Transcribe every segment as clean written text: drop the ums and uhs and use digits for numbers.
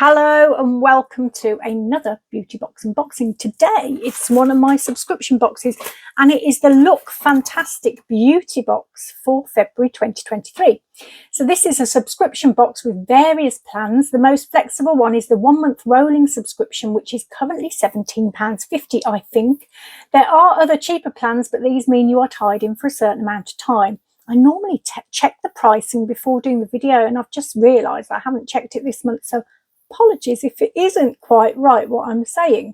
Hello and welcome to another beauty box unboxing. Today it's one of my subscription boxes and it is the LookFantastic beauty box for February 2023. So this is a subscription box with various plans. The most flexible one is the 1 month rolling subscription, which is currently £17.50, I think. There are other cheaper plans, but these mean you are tied in for a certain amount of time. I normally check the pricing before doing the video, and I've just realised I haven't checked it this month, so apologies if it isn't quite right what I'm saying.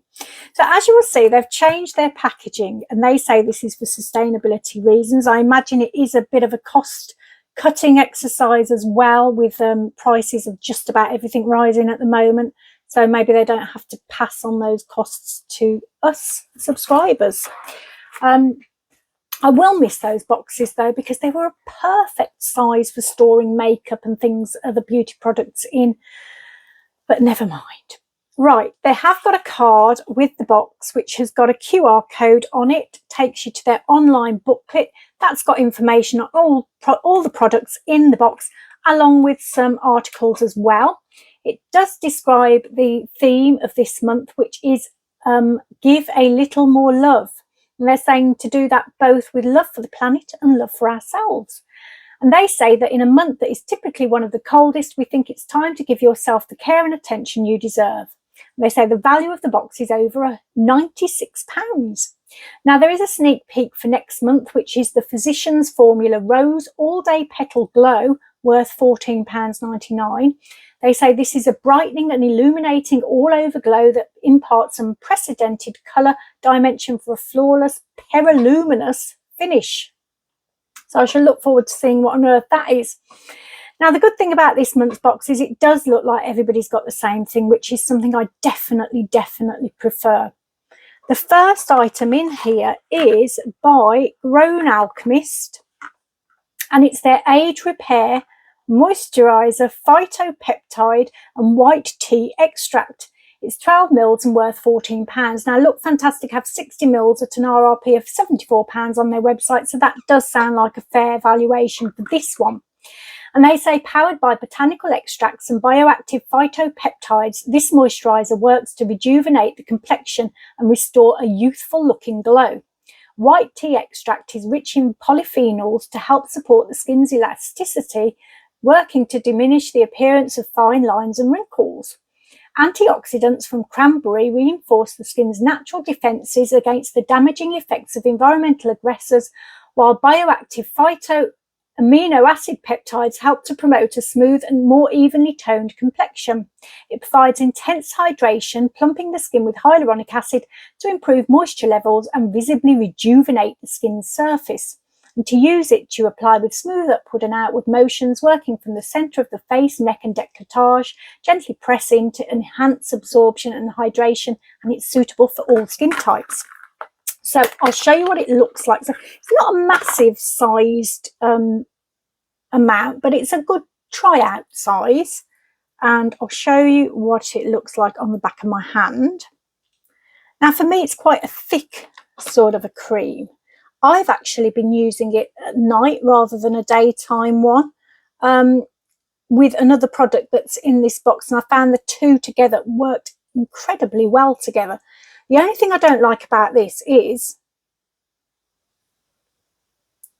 So as you will see, they've changed their packaging and they say this is for sustainability reasons. I imagine it is a bit of a cost cutting exercise as well, with prices of just about everything rising at the moment. So maybe they don't have to pass on those costs to us subscribers. I will miss those boxes though, because they were a perfect size for storing makeup and things, other beauty products in. But never mind. Right, they have got a card with the box which has got a QR code on it, takes you to their online booklet. That's got information on all the products in the box, along with some articles as well. It does describe the theme of this month, which is give a little more love. And they're saying to do that both with love for the planet and love for ourselves. And they say that in a month that is typically one of the coldest, we think it's time to give yourself the care and attention you deserve. And they say the value of the box is over £96. Now, there is a sneak peek for next month, which is the Physicians Formula Rose All Day Petal Glow, worth £14.99. They say this is a brightening and illuminating all-over glow that imparts unprecedented colour dimension for a flawless, periluminous finish. So I shall look forward to seeing what on earth that is. Now, the good thing about this month's box is it does look like everybody's got the same thing, which is something I definitely prefer. The first item in here is by Grown Alchemist, and it's their Age Repair Moisturiser Phytopeptide and White Tea Extract. It's 12 mils and worth £14. Now, LookFantastic have 60 mils at an RRP of £74 on their website, so that does sound like a fair valuation for this one. And they say, powered by botanical extracts and bioactive phytopeptides, this moisturiser works to rejuvenate the complexion and restore a youthful looking glow. White tea extract is rich in polyphenols to help support the skin's elasticity, working to diminish the appearance of fine lines and wrinkles. Antioxidants from cranberry reinforce the skin's natural defences against the damaging effects of environmental aggressors, while bioactive amino acid peptides help to promote a smooth and more evenly toned complexion. It provides intense hydration, plumping the skin with hyaluronic acid to improve moisture levels and visibly rejuvenate the skin's surface. And to use it, you apply with smooth upward and outward motions, working from the centre of the face, neck and décolletage. Gently press in to enhance absorption and hydration, and it's suitable for all skin types. So I'll show you what it looks like. So it's not a massive sized amount, but it's a good try-out size. And I'll show you what it looks like on the back of my hand. Now, for me, it's quite a thick sort of a cream. I've actually been using it at night rather than a daytime one, with another product that's in this box, and I found the two together worked incredibly well together. The only thing I don't like about this is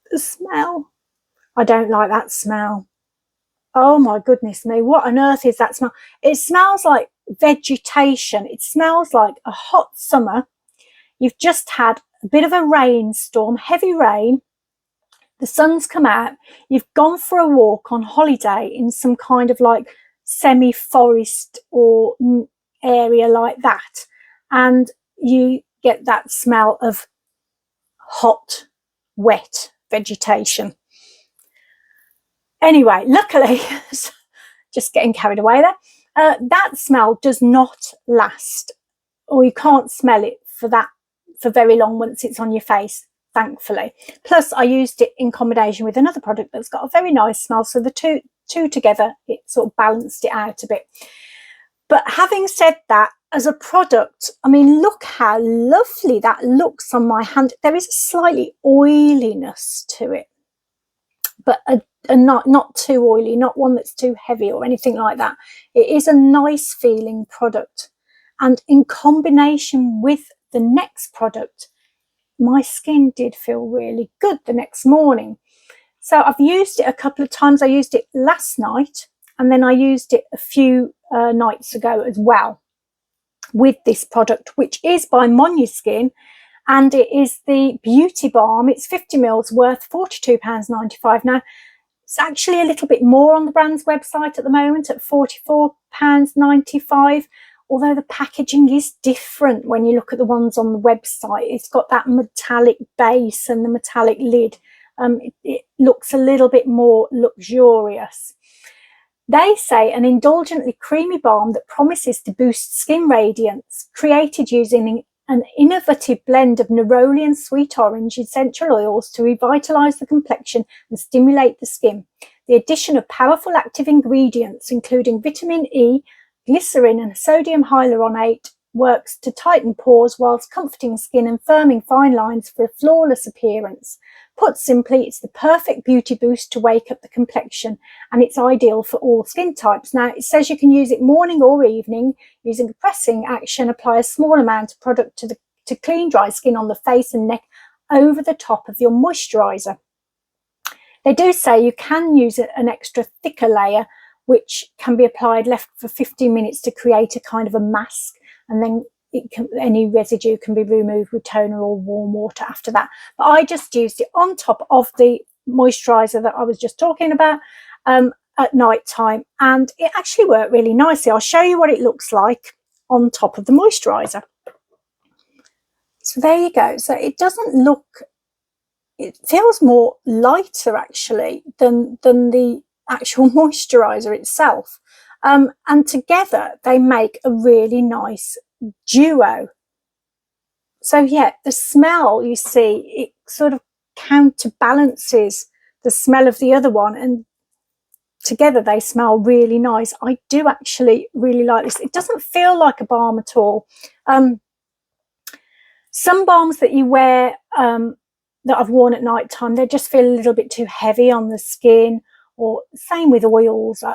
the smell. I don't like that smell. Oh my goodness me, what on earth is that smell? It smells like vegetation. It smells like a hot summer. You've just had a bit of a rainstorm, heavy rain, the sun's come out, you've gone for a walk on holiday in some kind of like semi-forest or area like that, and you get that smell of hot, wet vegetation. Anyway, luckily, just getting carried away there, that smell does not last, or you can't smell it for very long once it's on your face, thankfully. Plus, I used it in combination with another product that's got a very nice smell, so the two together, it sort of balanced it out a bit. But having said that, as a product, I mean, look how lovely that looks on my hand. There is a slightly oiliness to it, but a not too oily, not one that's too heavy or anything like that. It is a nice feeling product, and in combination with the next product, my skin did feel really good the next morning. So I've used it a couple of times. I used it last night, and then I used it a few nights ago as well with this product, which is by Monuskin, and it is the Beauty Balm. It's 50 mils worth £42.95. Now, it's actually a little bit more on the brand's website at the moment at £44.95, although the packaging is different when you look at the ones on the website. It's got that metallic base and the metallic lid. It looks a little bit more luxurious. They say an indulgently creamy balm that promises to boost skin radiance, created using an innovative blend of neroli and sweet orange essential oils to revitalise the complexion and stimulate the skin. The addition of powerful active ingredients, including vitamin E, glycerin and sodium hyaluronate, works to tighten pores whilst comforting skin and firming fine lines for a flawless appearance. Put simply, it's the perfect beauty boost to wake up the complexion, and it's ideal for all skin types. Now, it says you can use it morning or evening. Using a pressing action, apply a small amount of product to clean dry skin on the face and neck over the top of your moisturiser. They do say you can use an extra thicker layer, which can be applied left for 15 minutes to create a kind of a mask, and then any residue can be removed with toner or warm water after that. But I just used it on top of the moisturiser that I was just talking about at night time, and it actually worked really nicely. I'll show you what it looks like on top of the moisturiser. So there you go. So it doesn't look, it feels more lighter actually than the actual moisturiser itself. And together they make a really nice duo. So yeah, the smell, you see, it sort of counterbalances the smell of the other one, and together they smell really nice. I do actually really like this. It doesn't feel like a balm at all. Some balms that you wear that I've worn at night time, they just feel a little bit too heavy on the skin, or same with oils.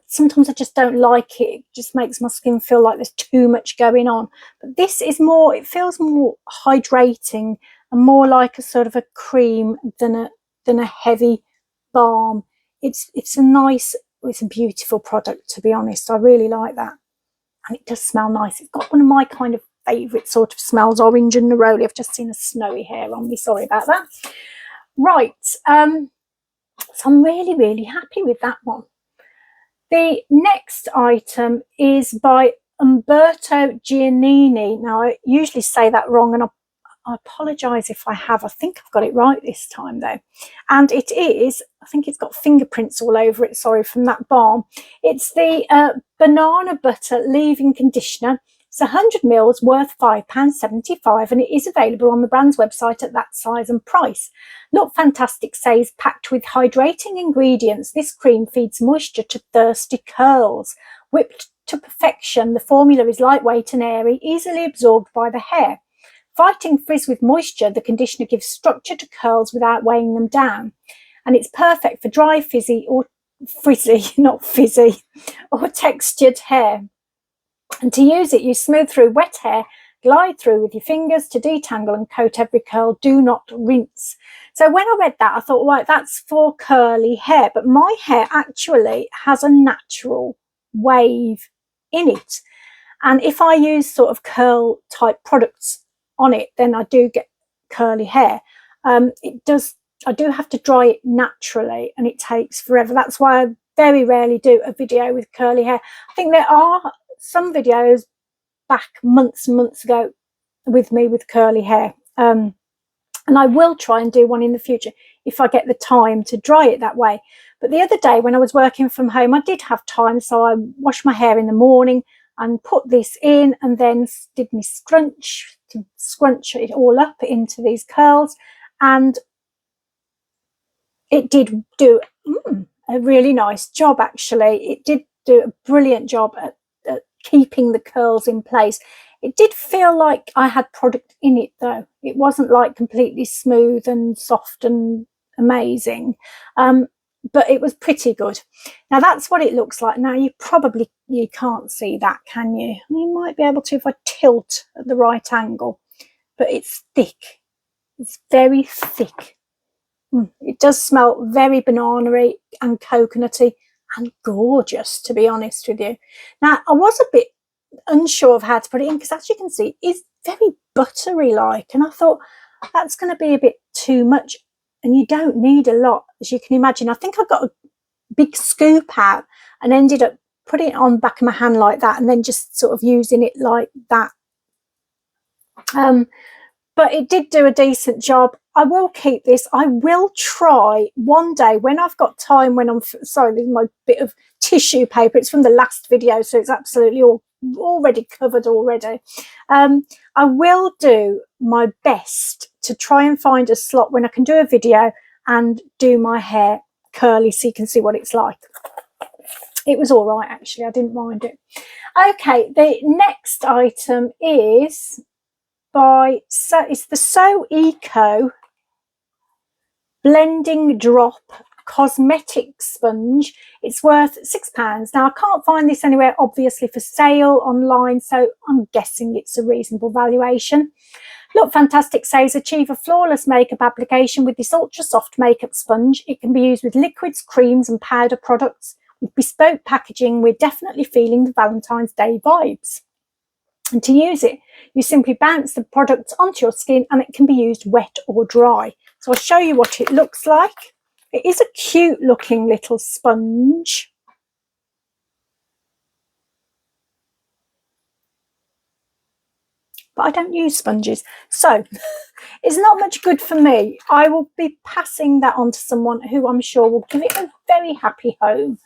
Sometimes I just don't like it. It just makes my skin feel like there's too much going on. But this is more, it feels more hydrating and more like a sort of a cream than a heavy balm. It's a nice, it's a beautiful product, to be honest. I really like that. And it does smell nice. It's got one of my kind of favourite sort of smells, orange and neroli. I've just seen a snowy hair on me, sorry about that. Right, so I'm really, really happy with that one. The next item is by Umberto Giannini. Now, I usually say that wrong, and I apologise if I have. I think I've got it right this time, though. And it is, I think it's got fingerprints all over it, sorry, from that balm. It's the Banana Butter Leave-In Conditioner. It's 100 mils worth £5.75, and it is available on the brand's website at that size and price. LookFantastic says, packed with hydrating ingredients, this cream feeds moisture to thirsty curls. Whipped to perfection, the formula is lightweight and airy, easily absorbed by the hair. Fighting frizz with moisture, the conditioner gives structure to curls without weighing them down. And it's perfect for dry, frizzy, or not fizzy, or textured hair. And to use it, you smooth through wet hair, glide through with your fingers to detangle and coat every curl. Do not rinse. So when I read that, I thought, right, that's for curly hair. But my hair actually has a natural wave in it. And if I use sort of curl type products on it, then I do get curly hair. I do have to dry it naturally, and it takes forever. That's why I very rarely do a video with curly hair. I think there are some videos back months and months ago with me with curly hair, and I will try and do one in the future if I get the time to dry it that way. But the other day when I was working from home, I did have time, so I washed my hair in the morning and put this in, and then did me scrunch to scrunch it all up into these curls, and it did do a really nice job. Actually, it did do a brilliant job at keeping the curls in place. It did feel like I had product in it, though. It wasn't like completely smooth and soft and amazing. But it was pretty good. Now that's what it looks like. Now you can't see that, can you? You might be able to if I tilt at the right angle, but it's thick. It's very thick. It does smell very banana-y and coconutty and gorgeous, to be honest with you. Now I was a bit unsure of how to put it in because, as you can see, it's very buttery like, and I thought that's going to be a bit too much, and you don't need a lot, as you can imagine. I think I got a big scoop out and ended up putting it on the back of my hand like that and then just sort of using it like that. But it did do a decent job. I will keep this. I will try one day when I've got time, when I'm sorry, this is my bit of tissue paper. It's from the last video, so it's absolutely already covered already. I will do my best to try and find a slot when I can do a video and do my hair curly so you can see what it's like. It was all right, actually. I didn't mind it. Okay, the next item is it's the So Eco Blending Drop Cosmetic Sponge. It's worth £6. Now I can't find this anywhere obviously for sale online, so I'm guessing it's a reasonable valuation. LookFantastic says achieve a flawless makeup application with this ultra soft makeup sponge. It can be used with liquids, creams and powder products. With bespoke packaging, we're definitely feeling the Valentine's Day vibes. And to use it, you simply bounce the product onto your skin and it can be used wet or dry. So I'll show you what it looks like. It is a cute looking little sponge. But I don't use sponges, so it's not much good for me. I will be passing that on to someone who I'm sure will give it a very happy home.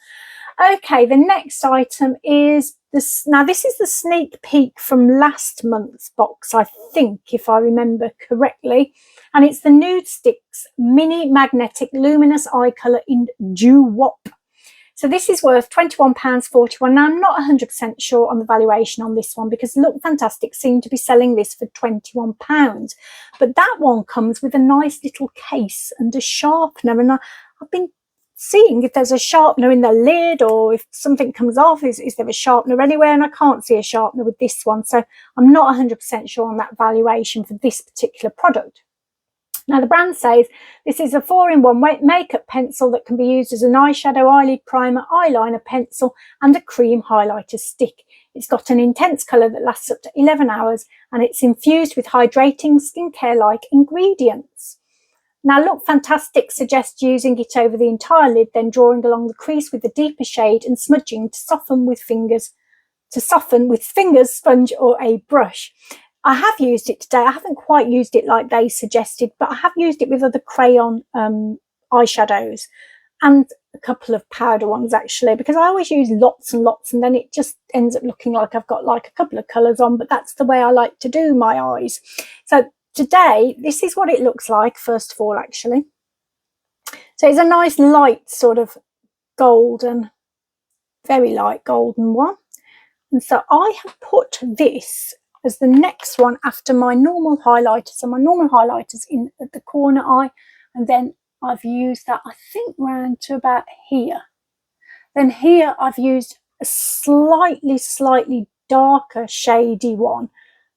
Okay, the next item is this. Now this is the sneak peek from last month's box, I think, if I remember correctly, and it's the Nude Sticks Mini Magnetic Luminous Eye Colour in Dew Wop. So this is worth £21.41. Now I'm not 100% sure on the valuation on this one because LookFantastic seem to be selling this for £21, but that one comes with a nice little case and a sharpener, and I've been seeing if there's a sharpener in the lid or if something comes off. Is there a sharpener anywhere? And I can't see a sharpener with this one, so I'm not 100% sure on that valuation for this particular product. Now the brand says this is a 4-in-1 makeup pencil that can be used as an eyeshadow, eyelid primer, eyeliner pencil and a cream highlighter stick. It's got an intense colour that lasts up to 11 hours and it's infused with hydrating skincare-like ingredients. Now LookFantastic suggests using it over the entire lid, then drawing along the crease with a deeper shade and smudging to soften with fingers, sponge or a brush. I have used it today. I haven't quite used it like they suggested, but I have used it with other crayon eyeshadows and a couple of powder ones actually, because I always use lots and lots and then it just ends up looking like I've got like a couple of colours on, but that's the way I like to do my eyes. So today, this is what it looks like, first of all, actually. So it's a nice light sort of golden, very light golden one. And so I have put this as the next one after my normal highlighter. So my normal highlighter's in at the corner eye, and then I've used that, I think, round to about here. Then here I've used a slightly darker shady one,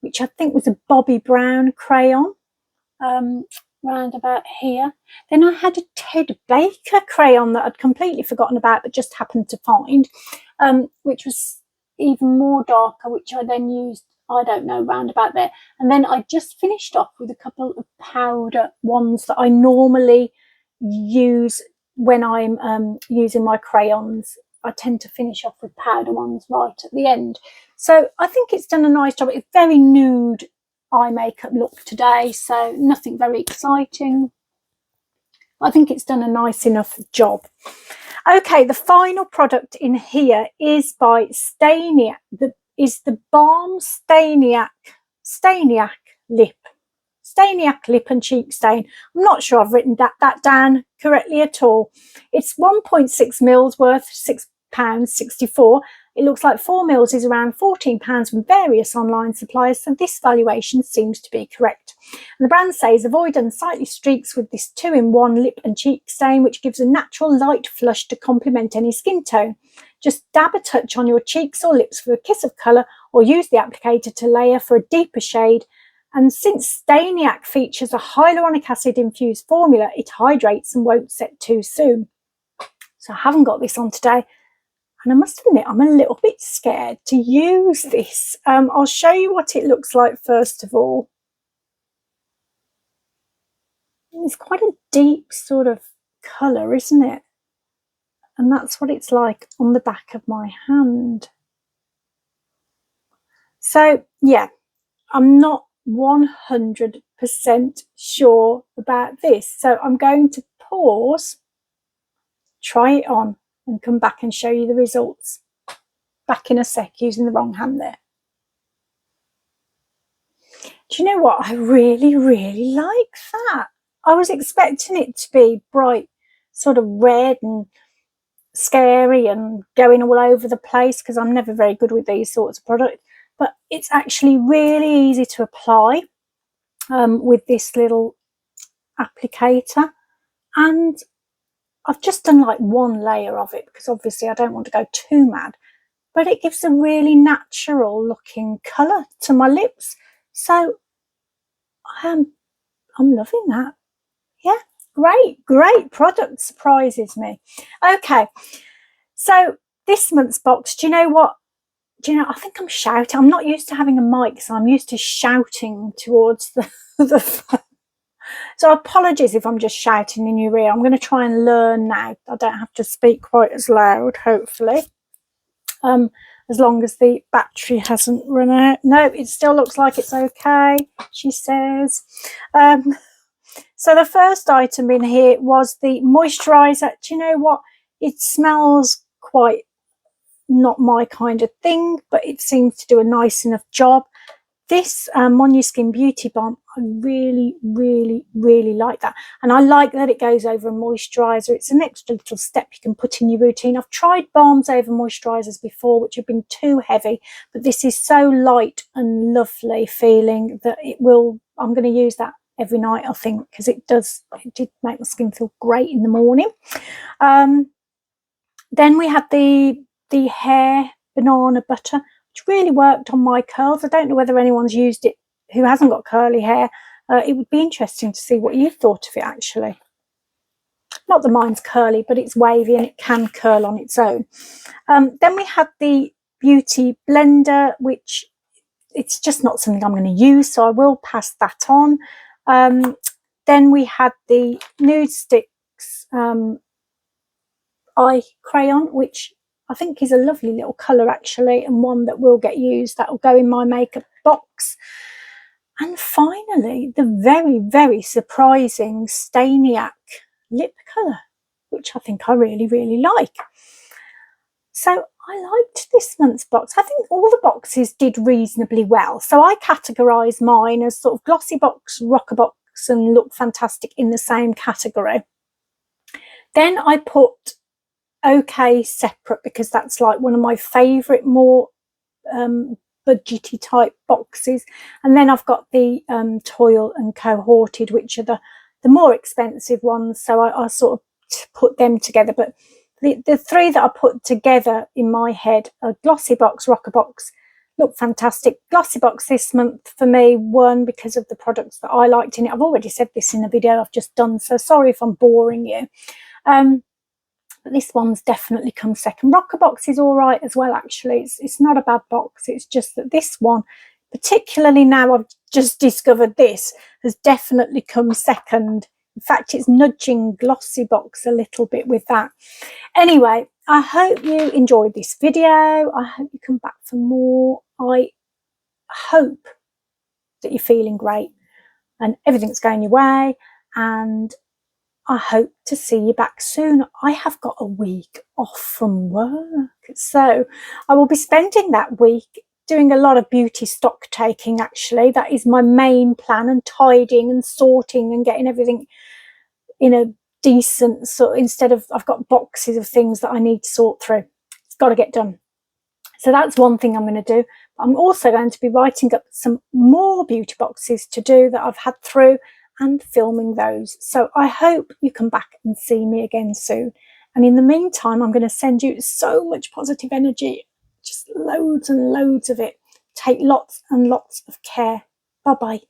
which I think was a Bobby Brown crayon, round about here. Then I had a Ted Baker crayon that I'd completely forgotten about but just happened to find, which was even more darker, which I then used, I don't know, round about there. And then I just finished off with a couple of powder ones that I normally use when I'm using my crayons. I tend to finish off with powder ones right at the end. So I think it's done a nice job. It's very nude eye makeup look today, so nothing very exciting. I think it's done a nice enough job. Okay, the final product in here is by Staniac. The Balm Staniac Lip. Staniac Lip and Cheek Stain. I'm not sure I've written that down correctly at all. It's 1.6 mils worth £8.64. It looks like 4 mils is around £14 from various online suppliers, so this valuation seems to be correct. And the brand says avoid unsightly streaks with this 2-in-1 lip and cheek stain, which gives a natural light flush to complement any skin tone. Just dab a touch on your cheeks or lips for a kiss of colour, or use the applicator to layer for a deeper shade. And since Stainiac features a hyaluronic acid infused formula, it hydrates and won't set too soon. So I haven't got this on today, and I must admit I'm a little bit scared to use this. I'll show you what it looks like first of all. It's quite a deep sort of colour, isn't it? And that's what it's like on the back of my hand. So yeah, I'm not 100% sure about this. So I'm going to pause, try it on, and come back and show you the results. Back in a sec, using the wrong hand there. Do you know what? I really, really like that. I was expecting it to be bright, sort of red and scary and going all over the place, because I'm never very good with these sorts of products, but it's actually really easy to apply with this little applicator. And I've just done like one layer of it because obviously I don't want to go too mad, but it gives a really natural looking colour to my lips. So I'm loving that. Yeah, great product, surprises me. Okay, so this month's box, do you know what? Do you know, I think I'm shouting. I'm not used to having a mic, so I'm used to shouting towards the phone. So apologies if I'm just shouting in your ear. I'm going to try and learn now. I don't have to speak quite as loud, hopefully. As long as the battery hasn't run out. No, it still looks like it's okay, she says. So the first item in here was the moisturiser. Do you know what? It smells quite not my kind of thing, but it seems to do a nice enough job. This On Your Skin Beauty Balm, I really like that. And I like that it goes over a moisturiser. It's an extra little step you can put in your routine. I've tried balms over moisturisers before, which have been too heavy, but this is so light and lovely feeling that it will, I'm going to use that every night, I think, because it did make my skin feel great in the morning. Then we had the hair banana butter, which really worked on my curls. I don't know whether anyone's used it who hasn't got curly hair. It would be interesting to see what you thought of it, actually. Not that mine's curly, but it's wavy and it can curl on its own. Then we had the beauty blender, which it's just not something I'm going to use, so I will pass that on. Then we had the Nude Sticks eye crayon, which I think is a lovely little colour actually, and one that will get used. That will go in my makeup box. And finally, the very surprising Stainiac lip colour, which I think I really like. So I liked this month's box. I think all the boxes did reasonably well. So I categorised mine as sort of Glossy Box, Rocker Box and LookFantastic in the same category. Then I put OK separate, because that's like one of my favourite more budgety type boxes. And then I've got the Toil and Cohorted, which are the more expensive ones. So I sort of put them together. But the three that I put together in my head are Glossy Box, Rocker Box, LookFantastic. Glossy Box this month for me won because of the products that I liked in it. I've already said this in the video I've just done, so sorry if I'm boring you. But this one's definitely come second. Rocker Box is all right as well, actually. It's not a bad box. It's just that this one, particularly now I've just discovered this, has definitely come second. In fact, it's nudging Glossy Box a little bit with that. Anyway, I hope you enjoyed this video. I hope you come back for more. I hope that you're feeling great and everything's going your way, and I hope to see you back soon. I have got a week off from work, so I will be spending that week doing a lot of beauty stock taking, actually. That is my main plan, and tidying and sorting and getting everything in a decent sort. Instead of, I've got boxes of things that I need to sort through. got to get done. So that's one thing I'm going to do. I'm also going to be writing up some more beauty boxes to do that I've had through and filming those. So I hope you come back and see me again soon. And in the meantime, I'm going to send you so much positive energy, just loads and loads of it. Take lots and lots of care. Bye-bye.